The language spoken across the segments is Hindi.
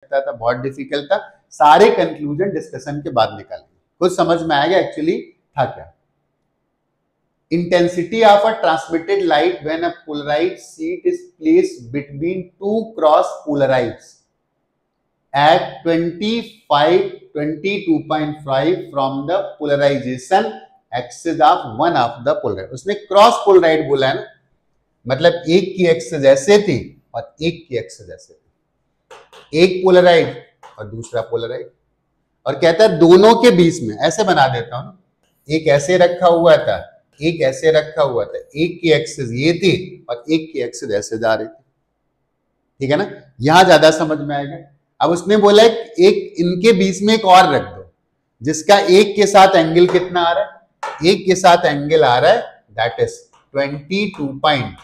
था, बहुत डिफिकल्ट था। सारे कंक्लूजन डिस्कशन के बाद निकालेंगे, कुछ समझ में आएगा एक्चुअली था क्या। Intensity of a transmitted light when a polarised sheet is placed between two cross polarised at 22.5 from the polarization axis of one of the polarized। उसने क्रॉस पोलराइड बोला है ना, मतलब एक की एक्सिस ऐसे थी और एक की एक्सिस ऐसे थी, एक पोलराइड और दूसरा पोलराइड, और कहता है दोनों के बीच में ऐसे बना देता हूं, एक ऐसे रखा हुआ था, एक ऐसे रखा हुआ था, एक की एक्सिस ये थी और एक की एक्सिस ऐसे जा रही थी, ठीक है ना। यहां ज्यादा समझ में आएगा। अब उसने बोला एक इनके बीच में एक और रख दो जिसका एक के साथ एंगल कितना आ रहा है, एक के साथ एंगल आ रहा है दैट इज 22.5,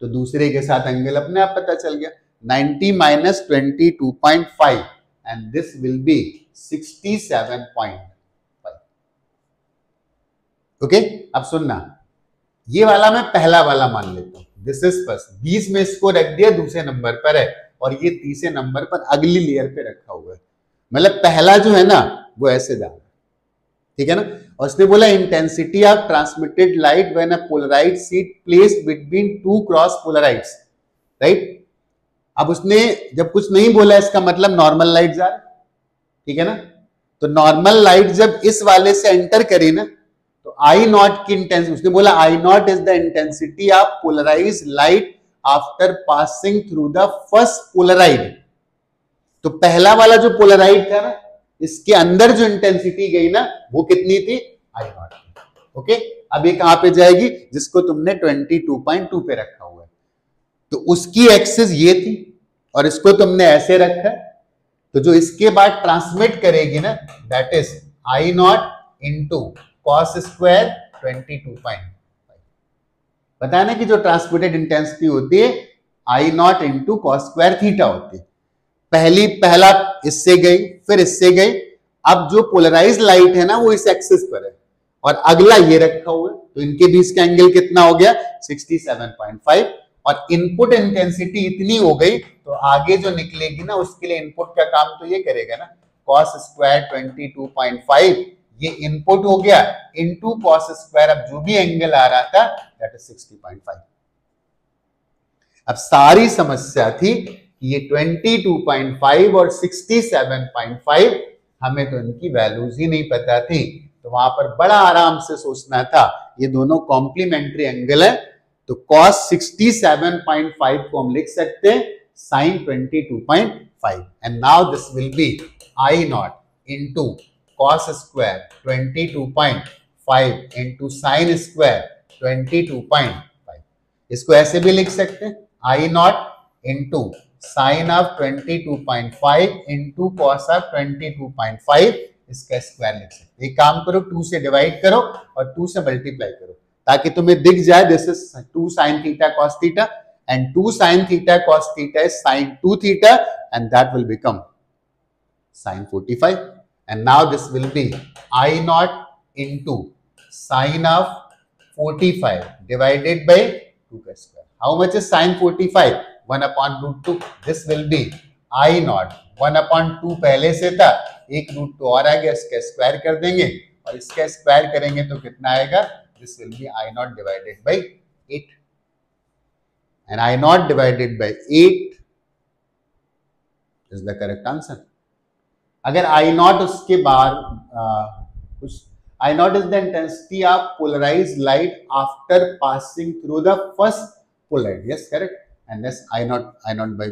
तो दूसरे के साथ एंगल अपने आप पता चल गया 90 minus 22.5 and this will be 67.5। Okay, अब सुनना, ये वाला मैं पहला वाला मान लेता हूं, दिस इज फर्स्ट, 20 में इसको रख दिया दूसरे नंबर पर है और ये तीसरे नंबर पर अगली लेयर पे रखा हुआ है, मतलब पहला जो है ना वो ऐसे जा रहा है, ठीक है ना। और उसने बोला intensity of transmitted light when a polarised sheet placed between two cross polaroids, right. अब उसने जब कुछ नहीं बोला इसका मतलब नॉर्मल लाइट जा रहा है, ठीक है ना। तो नॉर्मल लाइट जब इस वाले से एंटर करी ना तो आई नॉट की इंटेंसिटी, उसने बोला I naught is the intensity of polarised light after passing through the first polaroid. तो पहला वाला जो पोलराइड था ना इसके अंदर जो इंटेंसिटी गई ना वो कितनी थी, आई नॉट। ओके, अब ये कहां पे जाएगी, जिसको तुमने 22.2 पे रखा हुआ है, तो उसकी एक्सिस ये थी और इसको तुमने ऐसे रखा, तो जो इसके बाद ट्रांसमिट करेगी ना that is I naught into cos square 22.5। बताया ना कि जो ट्रांसमिटेड इंटेंसिटी होती है I naught into cos square theta होती है। पहला इससे गई फिर इससे गई, अब जो पोलराइज्ड लाइट है ना वो इस एक्सिस पर है और अगला ये रखा हुआ है, तो इनके बीच का एंगल कितना हो गया 67.5, और इनपुट इंटेंसिटी इतनी हो गई तो आगे जो निकलेगी ना उसके लिए इनपुट का काम तो ये करेगा ना, कॉस स्क्वायर 22.5 ये इनपुट हो गया इनटू कॉस स्क्वायर, अब जो भी एंगल आ रहा था दैट इज 60.5। अब सारी समस्या थी ये 22.5 और 67.5, हमें तो इनकी वैल्यूज ही नहीं पता थी, तो वहां पर बड़ा आराम से सोचना था, ये दोनों कॉम्प्लीमेंट्री एंगल है, तो cos 67.5 को हम लिख सकते हैं sin 22.5 and now this will be I not into cos square 22.5 into sine square 22.5। इसको ऐसे भी लिख सकते हैं I not into sine of 22.5 into cos of 22.5, इसका स्क्वायर लिख सकते। एक काम करो 2 से डिवाइड करो और 2 से मल्टीप्लाई करो ताकि तुम्हें दिख जाए this is 2 sin theta cos theta and 2 sin theta cos theta is sin 2 theta and that will become sin 45 and now this will be I naught into sin of 45 divided by 2 का square। How much is sin 45? 1 upon root 2। This will be I naught 1 upon 2 पहले से था, एक रूट 2 और आ गया, इसका स्क्वायर कर देंगे और इसका स्क्वायर करेंगे तो कितना आएगा, this will be I naught divided by 8 and I naught divided by 8 is the correct answer। अगर I नॉट उसके बाद कुछ, I nought is the intensity of polarised light after passing through the first polaroid, yes correct, and yes I nought by